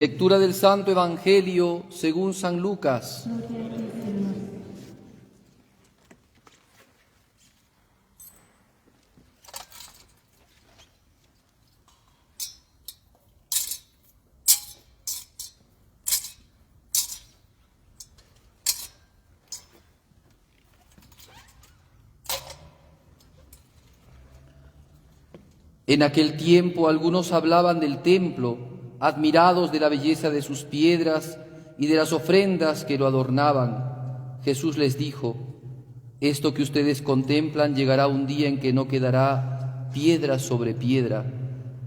Lectura del Santo Evangelio según San Lucas. Gloria a ti, Señor. En aquel tiempo algunos hablaban del templo, admirados de la belleza de sus piedras y de las ofrendas que lo adornaban. Jesús les dijo: esto que ustedes contemplan llegará un día en que no quedará piedra sobre piedra,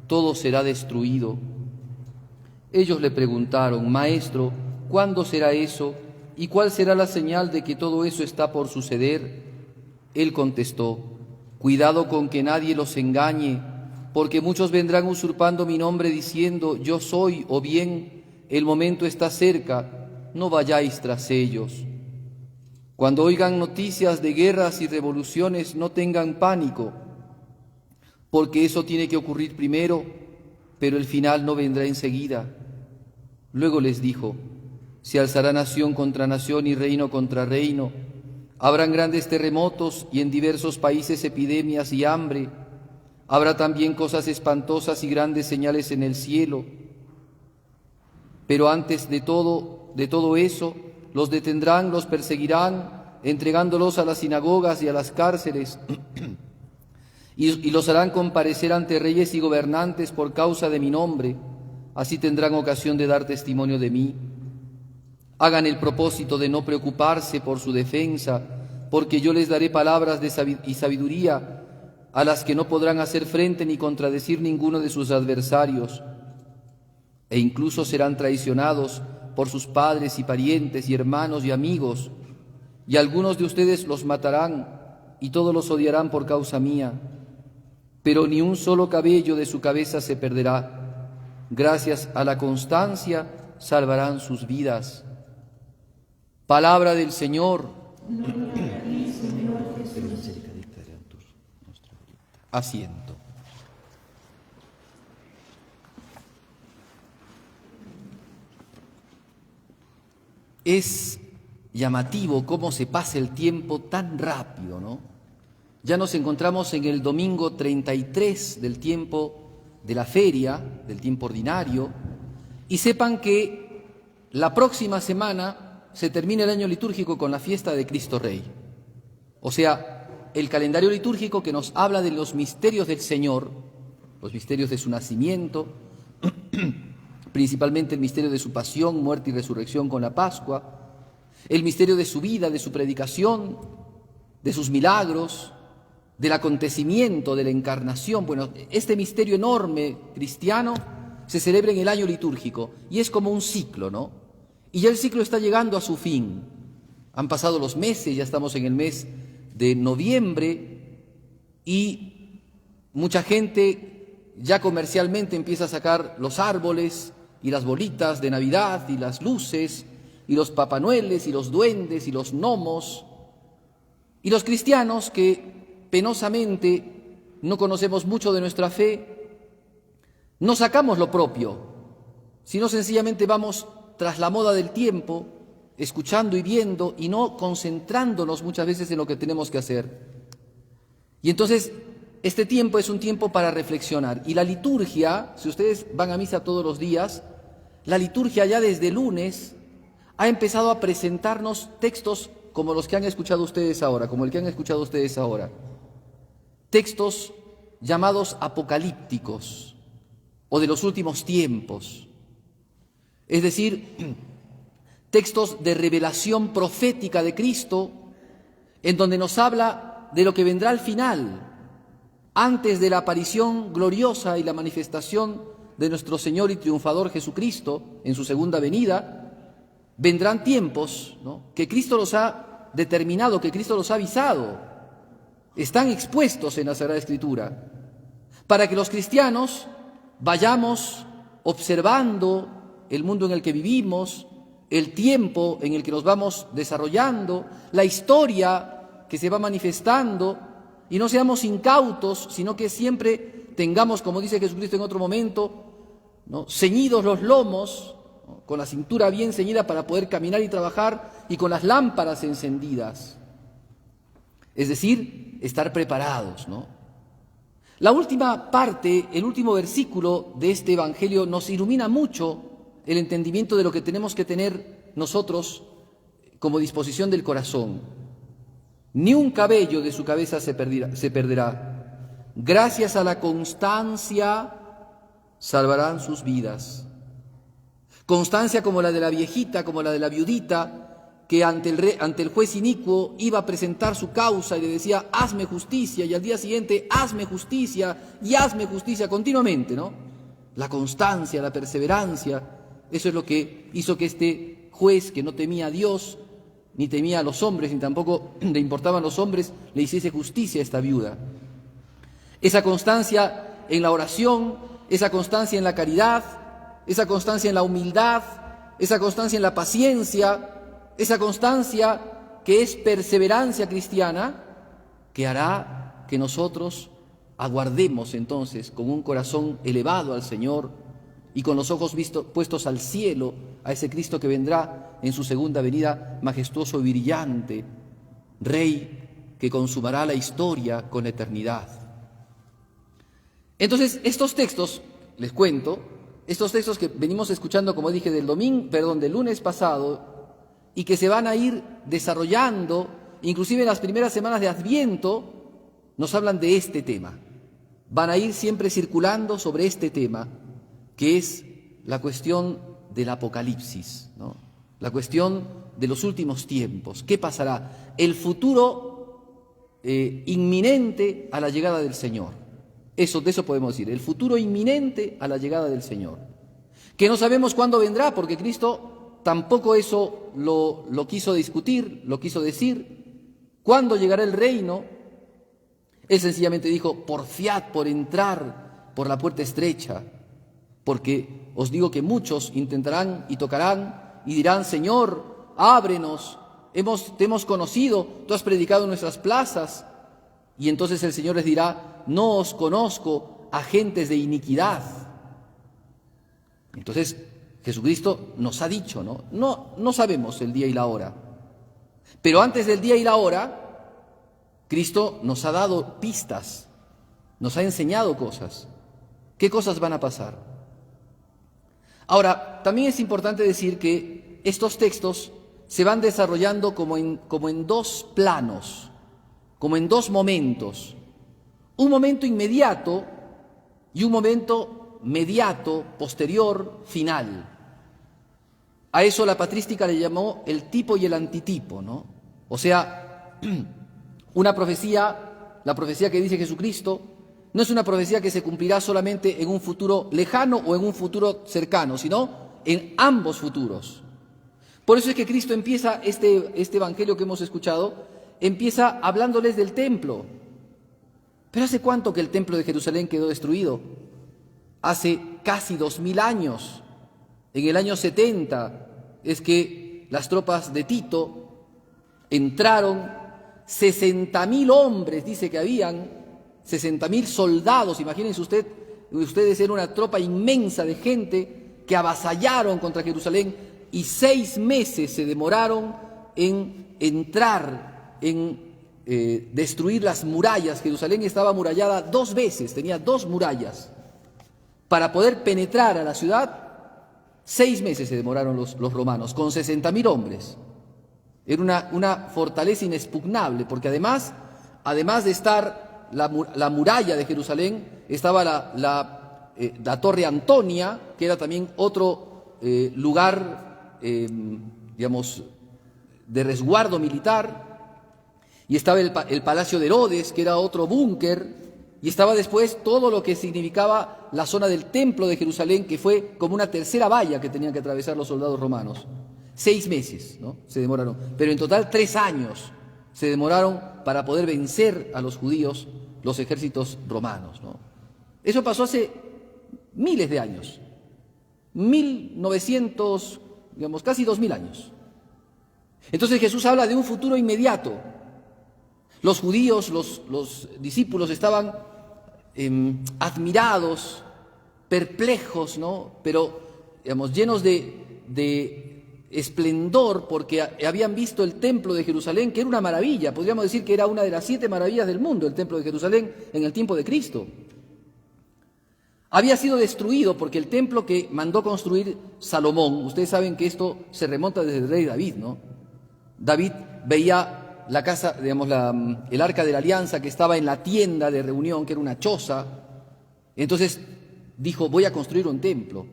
todo será destruido. Ellos le preguntaron: Maestro, ¿cuándo será eso? ¿Y cuál será la señal de que todo eso está por suceder? Él contestó: cuidado con que nadie los engañe, porque muchos vendrán usurpando mi nombre diciendo: yo soy, o bien, el momento está cerca, no vayáis tras ellos. Cuando oigan noticias de guerras y revoluciones, no tengan pánico, porque eso tiene que ocurrir primero, pero el final no vendrá enseguida. Luego les dijo: se alzará nación contra nación y reino contra reino. Habrán grandes terremotos y en diversos países epidemias y hambre. Habrá también cosas espantosas y grandes señales en el cielo. Pero antes de todo eso, los detendrán, los perseguirán, entregándolos a las sinagogas y a las cárceles, y los harán comparecer ante reyes y gobernantes por causa de mi nombre. Así tendrán ocasión de dar testimonio de mí. Hagan el propósito de no preocuparse por su defensa, porque yo les daré palabras y sabiduría a las que no podrán hacer frente ni contradecir ninguno de sus adversarios, e incluso serán traicionados por sus padres y parientes y hermanos y amigos, y algunos de ustedes los matarán y todos los odiarán por causa mía, pero ni un solo cabello de su cabeza se perderá. Gracias a la constancia salvarán sus vidas. Palabra del Señor. Gloria a ti, Señor Jesús. Asiento. Es llamativo cómo se pasa el tiempo tan rápido, ¿no? Ya nos encontramos en el domingo 33 del tiempo de la feria, del tiempo ordinario, y sepan que la próxima semana se termina el año litúrgico con la fiesta de Cristo Rey. O sea, el calendario litúrgico que nos habla de los misterios del Señor, los misterios de su nacimiento, principalmente el misterio de su pasión, muerte y resurrección con la Pascua, el misterio de su vida, de su predicación, de sus milagros, del acontecimiento, de la encarnación. Bueno, este misterio enorme cristiano se celebra en el año litúrgico y es como un ciclo, ¿no? Y ya el ciclo está llegando a su fin. Han pasado los meses, ya estamos en el mes de noviembre y mucha gente ya comercialmente empieza a sacar los árboles y las bolitas de Navidad y las luces y los papanueles y los duendes y los gnomos, y los cristianos que penosamente no conocemos mucho de nuestra fe, no sacamos lo propio, sino sencillamente vamos tras la moda del tiempo, escuchando y viendo y no concentrándonos muchas veces en lo que tenemos que hacer. Y entonces este tiempo es un tiempo para reflexionar. Y la liturgia, si ustedes van a misa todos los días, la liturgia ya desde lunes ha empezado a presentarnos textos como los que han escuchado ustedes ahora, como el que han escuchado ustedes ahora. Textos llamados apocalípticos o de los últimos tiempos. Es decir, textos de revelación profética de Cristo, en donde nos habla de lo que vendrá al final, antes de la aparición gloriosa y la manifestación de nuestro Señor y triunfador Jesucristo en su segunda venida. Vendrán tiempos, ¿no?, que Cristo los ha determinado, que Cristo los ha avisado, están expuestos en la Sagrada Escritura, para que los cristianos vayamos observando el mundo en el que vivimos, el tiempo en el que nos vamos desarrollando, la historia que se va manifestando, y no seamos incautos, sino que siempre tengamos, como dice Jesucristo en otro momento, ¿no?, ceñidos los lomos con la cintura bien ceñida para poder caminar y trabajar y con las lámparas encendidas. Es decir, estar preparados, ¿no? La última parte, el último versículo de este Evangelio nos ilumina mucho el entendimiento de lo que tenemos que tener nosotros como disposición del corazón. Ni un cabello de su cabeza se perderá. Gracias a la constancia salvarán sus vidas. Constancia como la de la viejita, como la de la viudita, que ante el juez inicuo iba a presentar su causa y le decía, hazme justicia, y al día siguiente, hazme justicia y hazme justicia continuamente, ¿no? La constancia, la perseverancia, eso es lo que hizo que este juez, que no temía a Dios, ni temía a los hombres, ni tampoco le importaban los hombres, le hiciese justicia a esta viuda. Esa constancia en la oración, esa constancia en la caridad, esa constancia en la humildad, esa constancia en la paciencia, esa constancia que es perseverancia cristiana, que hará que nosotros aguardemos entonces con un corazón elevado al Señor y con los ojos puestos al cielo, a ese Cristo que vendrá en su segunda venida majestuoso y brillante, Rey que consumará la historia con la eternidad. Entonces, estos textos, les cuento, estos textos que venimos escuchando, como dije, del lunes pasado, y que se van a ir desarrollando, inclusive en las primeras semanas de Adviento, nos hablan de este tema. Van a ir siempre circulando sobre este tema, que es la cuestión del Apocalipsis, ¿no? La cuestión de los últimos tiempos. ¿Qué pasará? El futuro inminente a la llegada del Señor. De eso podemos decir, el futuro inminente a la llegada del Señor. Que no sabemos cuándo vendrá, porque Cristo tampoco eso lo quiso discutir, lo quiso decir. ¿Cuándo llegará el reino? Él sencillamente dijo, porfiad por entrar por la puerta estrecha, porque os digo que muchos intentarán y tocarán y dirán, Señor, ábrenos, te hemos conocido, tú has predicado en nuestras plazas. Y entonces el Señor les dirá, no os conozco, agentes de iniquidad. Entonces Jesucristo nos ha dicho, no sabemos el día y la hora, pero antes del día y la hora, Cristo nos ha dado pistas, nos ha enseñado cosas. ¿Qué cosas van a pasar? Ahora, también es importante decir que estos textos se van desarrollando como en dos planos, como en dos momentos. Un momento inmediato y un momento mediato, posterior, final. A eso la patrística le llamó el tipo y el antitipo, ¿no? O sea, una profecía, la profecía que dice Jesucristo, no es una profecía que se cumplirá solamente en un futuro lejano o en un futuro cercano, sino en ambos futuros. Por eso es que Cristo empieza este evangelio que hemos escuchado, empieza hablándoles del templo. ¿Pero hace cuánto que el templo de Jerusalén quedó destruido? Hace casi 2000 años. En el año 70 es que las tropas de Tito entraron, 60.000 hombres, dice que habían, 60.000 soldados, imagínense ustedes, era una tropa inmensa de gente que avasallaron contra Jerusalén y 6 meses se demoraron en entrar, en destruir las murallas. Jerusalén estaba amurallada 2 veces, tenía 2 murallas. Para poder penetrar a la ciudad, 6 meses se demoraron los romanos, con 60.000 hombres. Era una fortaleza inexpugnable, porque además de estar la muralla de Jerusalén, estaba la Torre Antonia, que era también otro lugar, digamos, de resguardo militar, y estaba el Palacio de Herodes, que era otro búnker, y estaba después todo lo que significaba la zona del Templo de Jerusalén, que fue como una tercera valla que tenían que atravesar los soldados romanos. 6 meses, ¿no? Se demoraron, pero en total 3 años se demoraron para poder vencer a los judíos, los ejércitos romanos, ¿no? Eso pasó hace miles de años, 1900, digamos, casi 2000 años. Entonces Jesús habla de un futuro inmediato. Los judíos, los discípulos estaban admirados, perplejos, ¿no? Pero, digamos, llenos de de esplendor porque habían visto el templo de Jerusalén, que era una maravilla. Podríamos decir que era una de las 7 maravillas del mundo, el templo de Jerusalén en el tiempo de Cristo. Había sido destruido porque el templo que mandó construir Salomón, ustedes saben que esto se remonta desde el rey David, ¿no? David veía la casa, digamos, el arca de la alianza que estaba en la tienda de reunión, que era una choza. Entonces dijo, voy a construir un templo.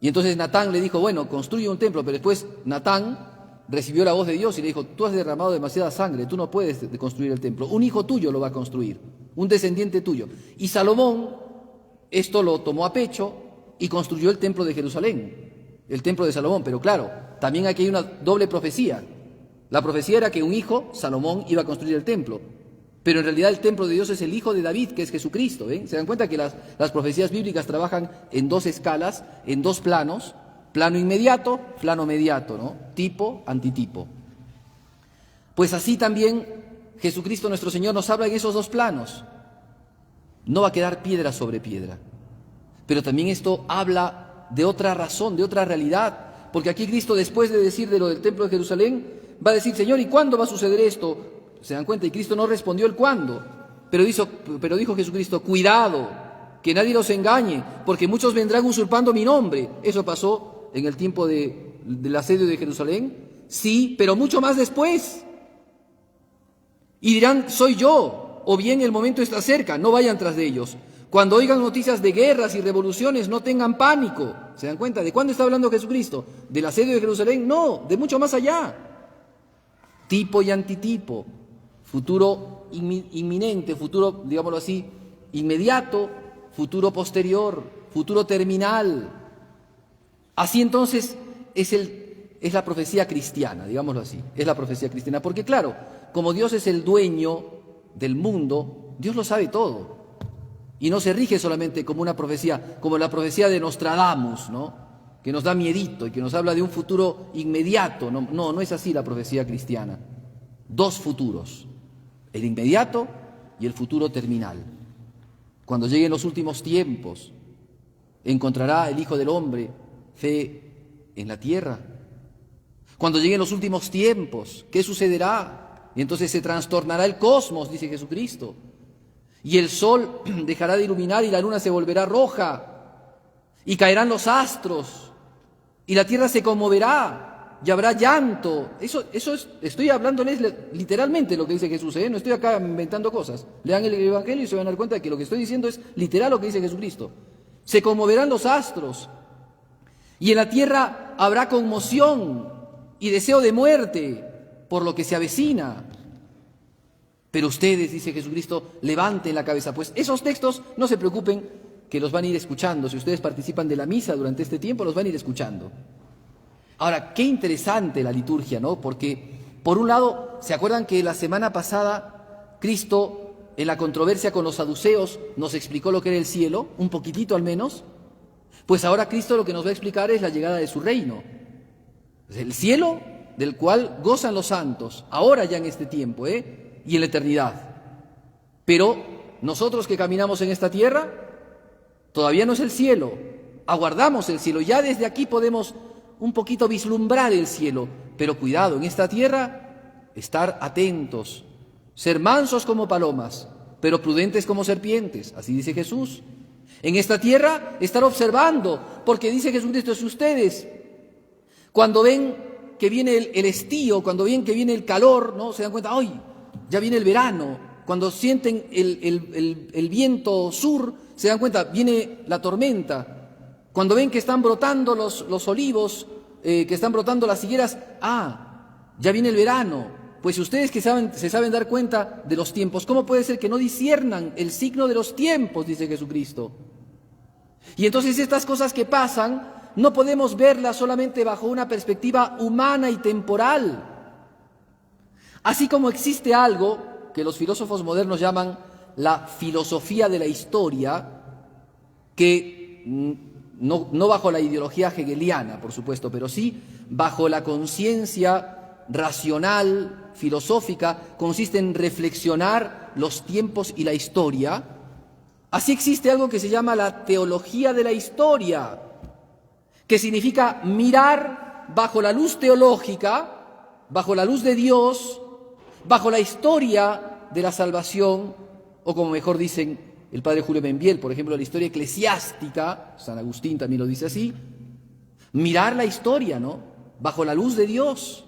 Y entonces Natán le dijo, bueno, construye un templo, pero después Natán recibió la voz de Dios y le dijo, tú has derramado demasiada sangre, tú no puedes construir el templo, un hijo tuyo lo va a construir, un descendiente tuyo. Y Salomón esto lo tomó a pecho y construyó el templo de Jerusalén, el templo de Salomón. Pero claro, también aquí hay una doble profecía. La profecía era que un hijo, Salomón, iba a construir el templo. Pero en realidad el templo de Dios es el hijo de David, que es Jesucristo. ¿Se dan cuenta que las profecías bíblicas trabajan en 2 escalas, en 2 planos? Plano inmediato, plano mediato, ¿no? Tipo, antitipo. Pues así también Jesucristo nuestro Señor nos habla en esos 2 planos. No va a quedar piedra sobre piedra. Pero también esto habla de otra razón, de otra realidad. Porque aquí Cristo, después de decir de lo del templo de Jerusalén, va a decir, Señor, ¿y cuándo va a suceder esto? ¿Se dan cuenta? Y Cristo no respondió el cuándo. Pero dijo Jesucristo, cuidado, que nadie los engañe, porque muchos vendrán usurpando mi nombre. Eso pasó en el tiempo del asedio de Jerusalén. Sí, pero mucho más después. Y dirán, soy yo. O bien el momento está cerca, no vayan tras de ellos. Cuando oigan noticias de guerras y revoluciones, no tengan pánico. ¿Se dan cuenta? ¿De cuándo está hablando Jesucristo? ¿Del asedio de Jerusalén? No, de mucho más allá. Tipo y antitipo, futuro inminente, futuro, digámoslo así, inmediato, futuro posterior, futuro terminal. Así entonces es la profecía cristiana, digámoslo así, es la profecía cristiana. Porque claro, como Dios es el dueño del mundo, Dios lo sabe todo y no se rige solamente como una profecía, como la profecía de Nostradamus, ¿no? Que nos da miedito y que nos habla de un futuro inmediato. No es así la profecía cristiana. 2 futuros, el inmediato y el futuro terminal. Cuando lleguen los últimos tiempos, encontrará el Hijo del Hombre fe en la tierra. Cuando lleguen los últimos tiempos, ¿qué sucederá? Y entonces se trastornará el cosmos, dice Jesucristo. Y el sol dejará de iluminar y la luna se volverá roja. Y caerán los astros. Y la tierra se conmoverá. Y habrá llanto. Estoy hablándoles literalmente lo que dice Jesús. No estoy acá inventando cosas. Lean el Evangelio y se van a dar cuenta de que lo que estoy diciendo es literal lo que dice Jesucristo. Se conmoverán los astros. Y en la tierra habrá conmoción y deseo de muerte por lo que se avecina. Pero ustedes, dice Jesucristo, levanten la cabeza. Pues esos textos, no se preocupen, que los van a ir escuchando. Si ustedes participan de la misa durante este tiempo, los van a ir escuchando. Ahora, qué interesante la liturgia, ¿no? Porque, por un lado, ¿se acuerdan que la semana pasada Cristo, en la controversia con los saduceos, nos explicó lo que era el cielo? Un poquitito al menos. Pues ahora Cristo lo que nos va a explicar es la llegada de su reino. El cielo del cual gozan los santos, ahora ya en este tiempo, y en la eternidad. Pero nosotros que caminamos en esta tierra, todavía no es el cielo, aguardamos el cielo, ya desde aquí podemos un poquito vislumbrar el cielo, pero cuidado, en esta tierra, estar atentos, ser mansos como palomas, pero prudentes como serpientes, así dice Jesús. En esta tierra, estar observando, porque dice Jesucristo, si ustedes, cuando ven que viene el estío, cuando ven que viene el calor, ¿no? Se dan cuenta, ¡ay! Ya viene el verano. Cuando sienten el viento sur, se dan cuenta, viene la tormenta. Cuando ven que están brotando los olivos, que están brotando las higueras, ya viene el verano. Pues ustedes que se saben dar cuenta de los tiempos, ¿cómo puede ser que no disciernan el signo de los tiempos? Dice Jesucristo. Y entonces estas cosas que pasan, no podemos verlas solamente bajo una perspectiva humana y temporal. Así como existe algo que los filósofos modernos llaman la filosofía de la historia, que no bajo la ideología hegeliana, por supuesto, pero sí bajo la conciencia racional, filosófica, consiste en reflexionar los tiempos y la historia. Así existe algo que se llama la teología de la historia, que significa mirar bajo la luz teológica, bajo la luz de Dios, bajo la historia de la salvación, o como mejor dicen el padre Julio Membiel, por ejemplo, la historia eclesiástica, San Agustín también lo dice así, mirar la historia, ¿no? Bajo la luz de Dios.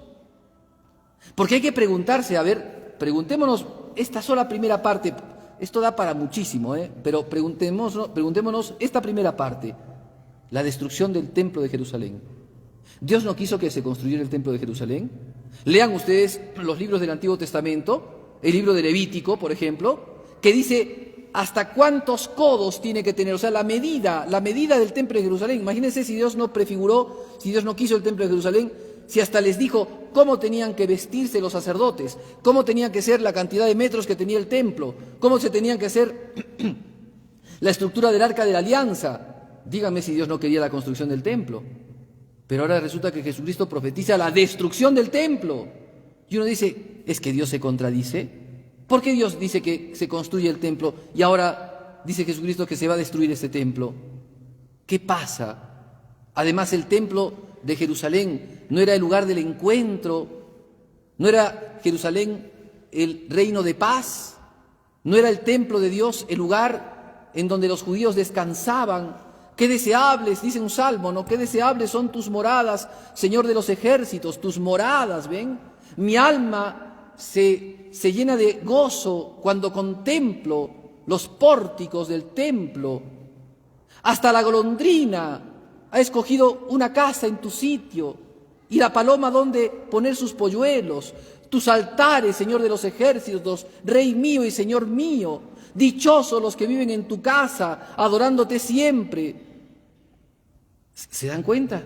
Porque hay que preguntarse, a ver, preguntémonos esta sola primera parte, esto da para muchísimo, pero preguntémonos esta primera parte, la destrucción del templo de Jerusalén. ¿Dios no quiso que se construyera el templo de Jerusalén? Lean ustedes los libros del Antiguo Testamento, el libro de Levítico, por ejemplo, que dice hasta cuántos codos tiene que tener, o sea, la medida del templo de Jerusalén. Imagínense si Dios no prefiguró, si Dios no quiso el templo de Jerusalén, si hasta les dijo cómo tenían que vestirse los sacerdotes, cómo tenía que ser la cantidad de metros que tenía el templo, cómo se tenían que hacer la estructura del Arca de la Alianza. Díganme si Dios no quería la construcción del templo. Pero ahora resulta que Jesucristo profetiza la destrucción del templo. Y uno dice, ¿es que Dios se contradice? ¿Por qué Dios dice que se construye el templo y ahora dice Jesucristo que se va a destruir ese templo? ¿Qué pasa? Además, el templo de Jerusalén no era el lugar del encuentro, no era Jerusalén el reino de paz, no era el templo de Dios el lugar en donde los judíos descansaban. Qué deseables, dice un salmo, ¿no? Qué deseables son tus moradas, Señor de los ejércitos, tus moradas, ¿ven? Mi alma se llena de gozo cuando contemplo los pórticos del templo. Hasta la golondrina ha escogido una casa en tu sitio y la paloma donde poner sus polluelos. Tus altares, Señor de los ejércitos, Rey mío y Señor mío. Dichosos los que viven en tu casa, adorándote siempre. ¿Se dan cuenta?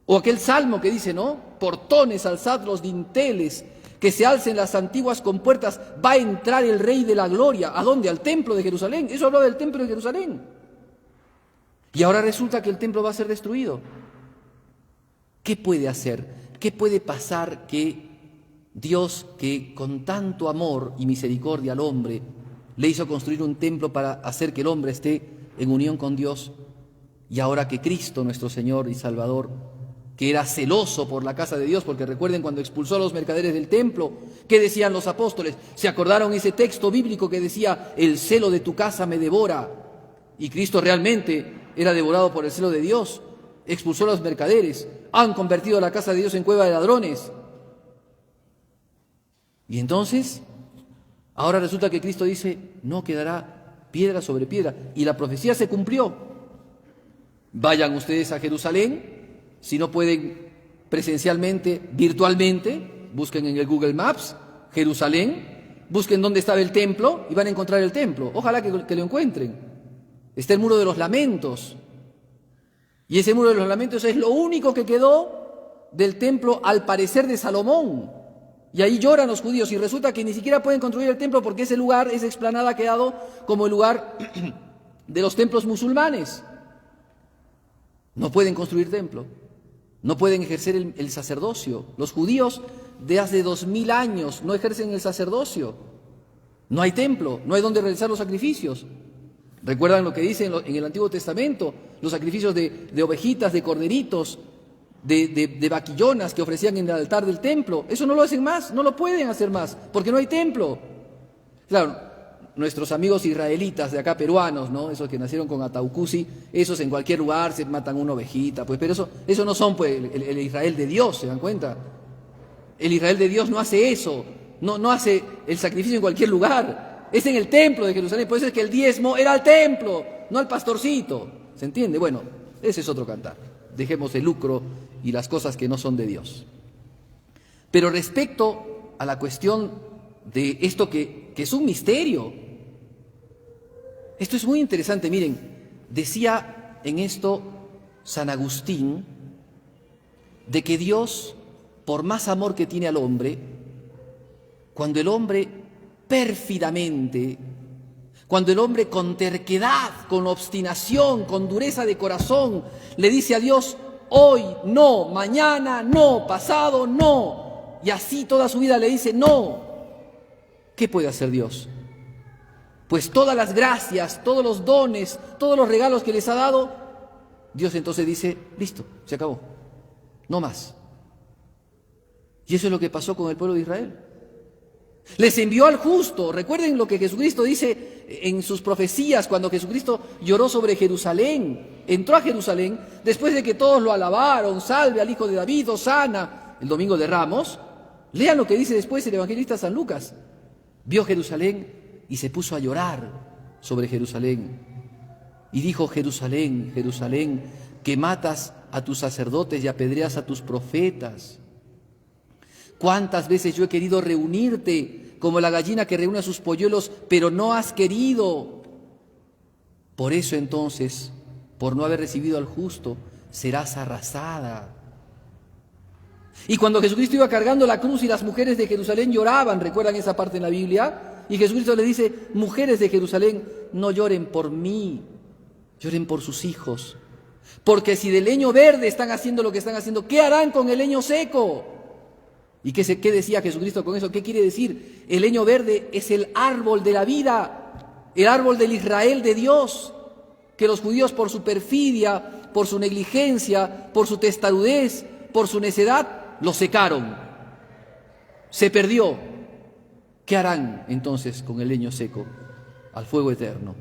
O aquel salmo que dice, ¿no? Portones, alzad los dinteles, que se alcen las antiguas compuertas, va a entrar el Rey de la Gloria. ¿A dónde? Al templo de Jerusalén. Eso hablaba del templo de Jerusalén. Y ahora resulta que el templo va a ser destruido. ¿Qué puede hacer? ¿Qué puede pasar que Dios, que con tanto amor y misericordia al hombre, le hizo construir un templo para hacer que el hombre esté en unión con Dios? Y ahora que Cristo, nuestro Señor y Salvador, que era celoso por la casa de Dios, porque recuerden cuando expulsó a los mercaderes del templo, ¿qué decían los apóstoles? ¿Se acordaron ese texto bíblico que decía, el celo de tu casa me devora? Y Cristo realmente era devorado por el celo de Dios, expulsó a los mercaderes, han convertido la casa de Dios en cueva de ladrones. Y entonces, ahora resulta que Cristo dice, no quedará piedra sobre piedra, y la profecía se cumplió. Vayan ustedes a Jerusalén, si no pueden presencialmente, virtualmente, busquen en el Google Maps, Jerusalén, busquen dónde estaba el templo y van a encontrar el templo. Ojalá que lo encuentren. Está el Muro de los Lamentos. Y ese Muro de los Lamentos es lo único que quedó del templo, al parecer, de Salomón. Y ahí lloran los judíos y resulta que ni siquiera pueden construir el templo porque ese lugar, esa explanada ha quedado como el lugar de los templos musulmanes. No pueden construir templo, no pueden ejercer el sacerdocio. Los judíos de hace 2000 años no ejercen el sacerdocio. No hay templo, no hay donde realizar los sacrificios. ¿Recuerdan lo que dice en el Antiguo Testamento? Los sacrificios de ovejitas, de corderitos, de vaquillonas que ofrecían en el altar del templo. Eso no lo hacen más, no lo pueden hacer más, porque no hay templo. Claro, nuestros amigos israelitas de acá, peruanos, ¿no? Esos que nacieron con Ataucusi, esos en cualquier lugar se matan una ovejita, pues, pero eso no son pues el Israel de Dios, ¿se dan cuenta? El Israel de Dios no hace eso, no hace el sacrificio en cualquier lugar, es en el templo de Jerusalén, por eso es que el diezmo era al templo, no al pastorcito, ¿se entiende? Bueno, ese es otro cantar, dejemos el lucro y las cosas que no son de Dios. Pero respecto a la cuestión de esto que es un misterio, esto es muy interesante, miren, decía en esto San Agustín, de que Dios, por más amor que tiene al hombre, cuando el hombre pérfidamente, cuando el hombre con terquedad, con obstinación, con dureza de corazón, le dice a Dios, hoy no, mañana no, pasado no, y así toda su vida le dice no, ¿qué puede hacer Dios? Pues todas las gracias, todos los dones, todos los regalos que les ha dado, Dios entonces dice, listo, se acabó, no más. Y eso es lo que pasó con el pueblo de Israel. Les envió al justo. Recuerden lo que Jesucristo dice en sus profecías cuando Jesucristo lloró sobre Jerusalén. Entró a Jerusalén después de que todos lo alabaron, salve al Hijo de David, hosana, el domingo de Ramos. Lean lo que dice después el evangelista San Lucas. Vio Jerusalén y se puso a llorar sobre Jerusalén. Y dijo, Jerusalén, Jerusalén, que matas a tus sacerdotes y apedreas a tus profetas. ¿Cuántas veces yo he querido reunirte como la gallina que reúne a sus polluelos, pero no has querido? Por eso entonces, por no haber recibido al justo, serás arrasada. Y cuando Jesucristo iba cargando la cruz y las mujeres de Jerusalén lloraban, ¿recuerdan esa parte en la Biblia? Y Jesucristo le dice, mujeres de Jerusalén, no lloren por mí, lloren por sus hijos. Porque si del leño verde están haciendo lo que están haciendo, ¿qué harán con el leño seco? ¿Y qué decía Jesucristo con eso? ¿Qué quiere decir? El leño verde es el árbol de la vida, el árbol del Israel de Dios, que los judíos por su perfidia, por su negligencia, por su testarudez, por su necedad, lo secaron. Se perdió. ¿Qué harán entonces con el leño seco? Al fuego eterno.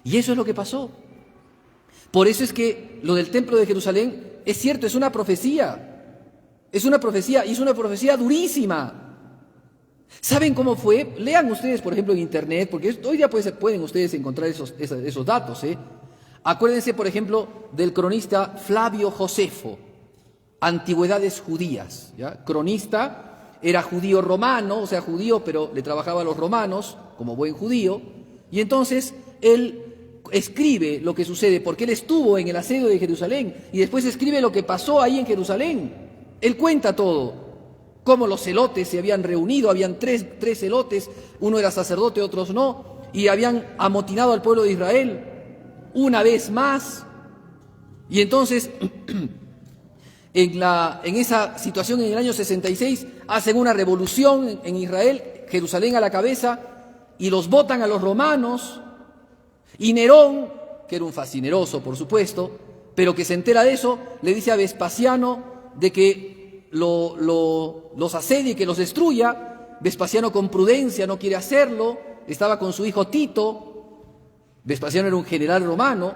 Y eso es lo que pasó. Por eso es que lo del templo de Jerusalén es cierto, es una profecía. Es una profecía, y es una profecía durísima. ¿Saben cómo fue? Lean ustedes, por ejemplo, en internet, porque hoy día pueden ustedes encontrar esos datos. Acuérdense, por ejemplo, del cronista Flavio Josefo, Antigüedades Judías. ¿Ya? Cronista, era judío romano, o sea, judío, pero le trabajaba a los romanos, como buen judío, y entonces él escribe lo que sucede, porque él estuvo en el asedio de Jerusalén, y después escribe lo que pasó ahí en Jerusalén. Él cuenta todo, cómo los celotes se habían reunido, habían tres celotes, uno era sacerdote, otros no, y habían amotinado al pueblo de Israel una vez más. Y entonces, en esa situación, en el año 66, hacen una revolución en Israel, Jerusalén a la cabeza, y los botan a los romanos. Y Nerón, que era un fascineroso, por supuesto, pero que se entera de eso, le dice a Vespasiano de que los asedie y que los destruya. Vespasiano con prudencia no quiere hacerlo, estaba con su hijo Tito. Vespasiano era un general romano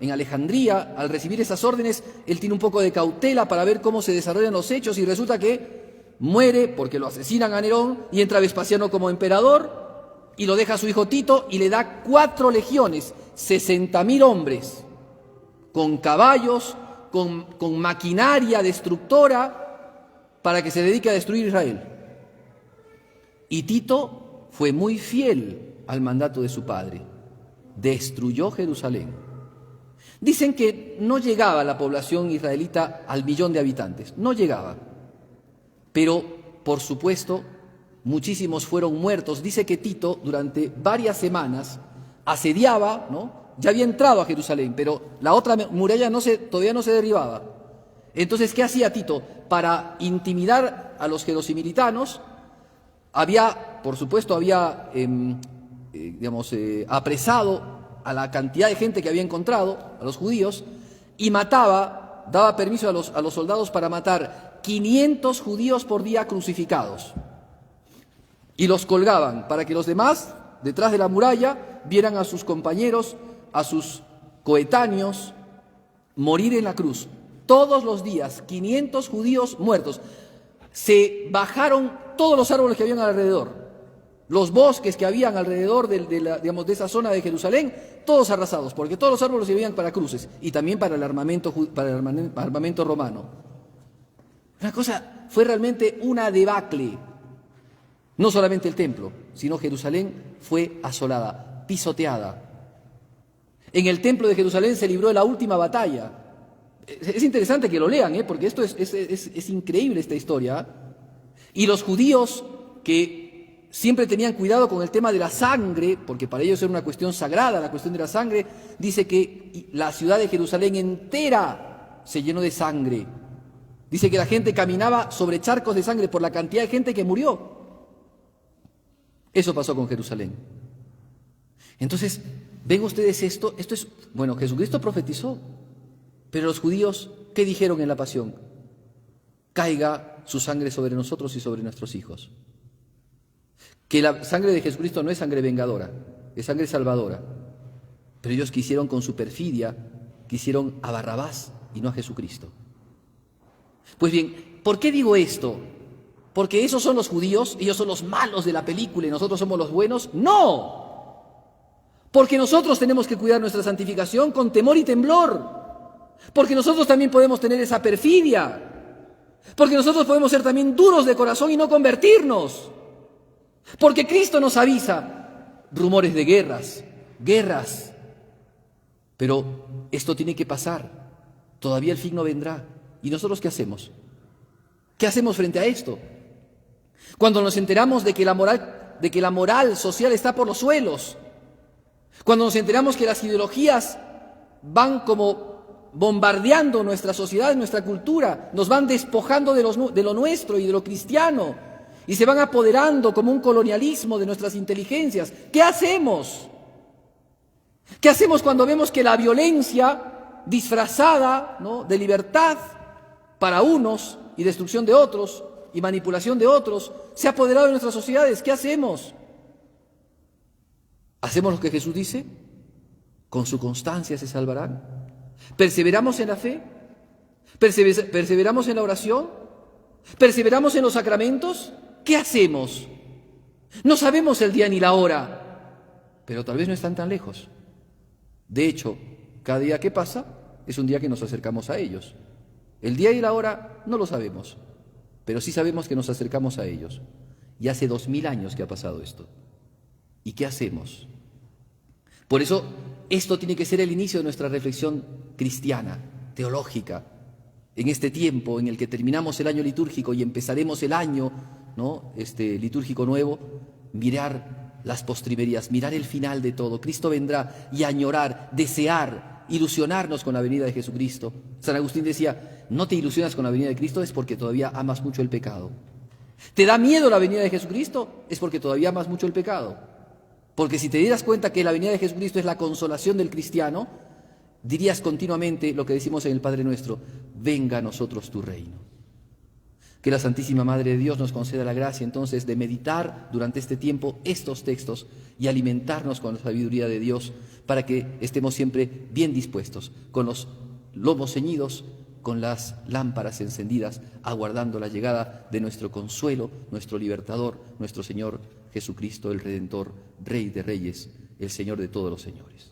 en Alejandría. Al recibir esas órdenes, él tiene un poco de cautela para ver cómo se desarrollan los hechos, y resulta que muere porque lo asesinan a Nerón, y entra Vespasiano como emperador y lo deja a su hijo Tito y le da 4 legiones, 60.000 hombres, con caballos, con maquinaria destructora, para que se dedique a destruir Israel. Y Tito fue muy fiel al mandato de su padre. Destruyó Jerusalén. Dicen que no llegaba la población israelita al 1.000.000 de habitantes, no llegaba. Pero, por supuesto, muchísimos fueron muertos. Dice que Tito, durante varias semanas, asediaba, ¿no? Ya había entrado a Jerusalén, pero la otra muralla todavía no se derribaba. Entonces, ¿qué hacía Tito? Para intimidar a los jerosimilitanos, por supuesto, había apresado a la cantidad de gente que había encontrado, a los judíos, y daba permiso a los soldados para matar 500 judíos por día crucificados. Y los colgaban para que los demás, detrás de la muralla, vieran a sus compañeros, a sus coetáneos, morir en la cruz. Todos los días, 500 judíos muertos. Se bajaron todos los árboles que habían alrededor, los bosques que habían alrededor de esa zona de Jerusalén, todos arrasados, porque todos los árboles servían para cruces y también para el armamento romano. Fue realmente una debacle. No solamente el templo, sino Jerusalén fue asolada, pisoteada. En el templo de Jerusalén se libró la última batalla. Es interesante que lo lean, porque esto es increíble, esta historia. Y los judíos, que siempre tenían cuidado con el tema de la sangre, porque para ellos era una cuestión sagrada, la cuestión de la sangre, dice que la ciudad de Jerusalén entera se llenó de sangre. Dice que la gente caminaba sobre charcos de sangre por la cantidad de gente que murió. Eso pasó con Jerusalén. Entonces, ven ustedes esto es, Jesucristo profetizó. Pero los judíos, ¿qué dijeron en la pasión? Caiga su sangre sobre nosotros y sobre nuestros hijos. Que la sangre de Jesucristo no es sangre vengadora, es sangre salvadora. Pero ellos quisieron con su perfidia, quisieron a Barrabás y no a Jesucristo. Pues bien, ¿por qué digo esto? ¿Porque esos son los judíos? ¿Ellos son los malos de la película y nosotros somos los buenos? ¡No! Porque nosotros tenemos que cuidar nuestra santificación con temor y temblor. Porque nosotros también podemos tener esa perfidia. Porque nosotros podemos ser también duros de corazón y no convertirnos. Porque Cristo nos avisa rumores de guerras. Pero esto tiene que pasar. Todavía el fin no vendrá. ¿Y nosotros qué hacemos? ¿Qué hacemos frente a esto? Cuando nos enteramos de que la moral social está por los suelos. Cuando nos enteramos que las ideologías van como bombardeando nuestra sociedad, nuestra cultura, nos van despojando de lo nuestro y de lo cristiano, y se van apoderando como un colonialismo de nuestras inteligencias. ¿Qué hacemos? ¿Qué hacemos cuando vemos que la violencia disfrazada, ¿no?, de libertad para unos y destrucción de otros y manipulación de otros se ha apoderado de nuestras sociedades? ¿Qué hacemos? ¿Hacemos lo que Jesús dice? Con su constancia se salvarán. ¿Perseveramos en la fe? ¿Perseveramos en la oración? ¿Perseveramos en los sacramentos? ¿Qué hacemos? No sabemos el día ni la hora, pero tal vez no están tan lejos. De hecho, cada día que pasa es un día que nos acercamos a ellos. El día y la hora no lo sabemos, pero sí sabemos que nos acercamos a ellos. Y hace 2000 años que ha pasado esto. ¿Y qué hacemos? Por eso, esto tiene que ser el inicio de nuestra reflexión cristiana, teológica, en este tiempo en el que terminamos el año litúrgico y empezaremos el año, ¿no?, litúrgico nuevo, mirar las postrimerías, mirar el final de todo. Cristo vendrá y añorar, desear, ilusionarnos con la venida de Jesucristo. San Agustín decía, no te ilusionas con la venida de Cristo, es porque todavía amas mucho el pecado. ¿Te da miedo la venida de Jesucristo? Es porque todavía amas mucho el pecado. Porque si te dieras cuenta que la venida de Jesucristo es la consolación del cristiano, dirías continuamente lo que decimos en el Padre Nuestro: venga a nosotros tu reino. Que la Santísima Madre de Dios nos conceda la gracia entonces de meditar durante este tiempo estos textos y alimentarnos con la sabiduría de Dios para que estemos siempre bien dispuestos, con los lomos ceñidos, con las lámparas encendidas, aguardando la llegada de nuestro consuelo, nuestro libertador, nuestro Señor Jesucristo, el Redentor, Rey de Reyes, el Señor de todos los señores.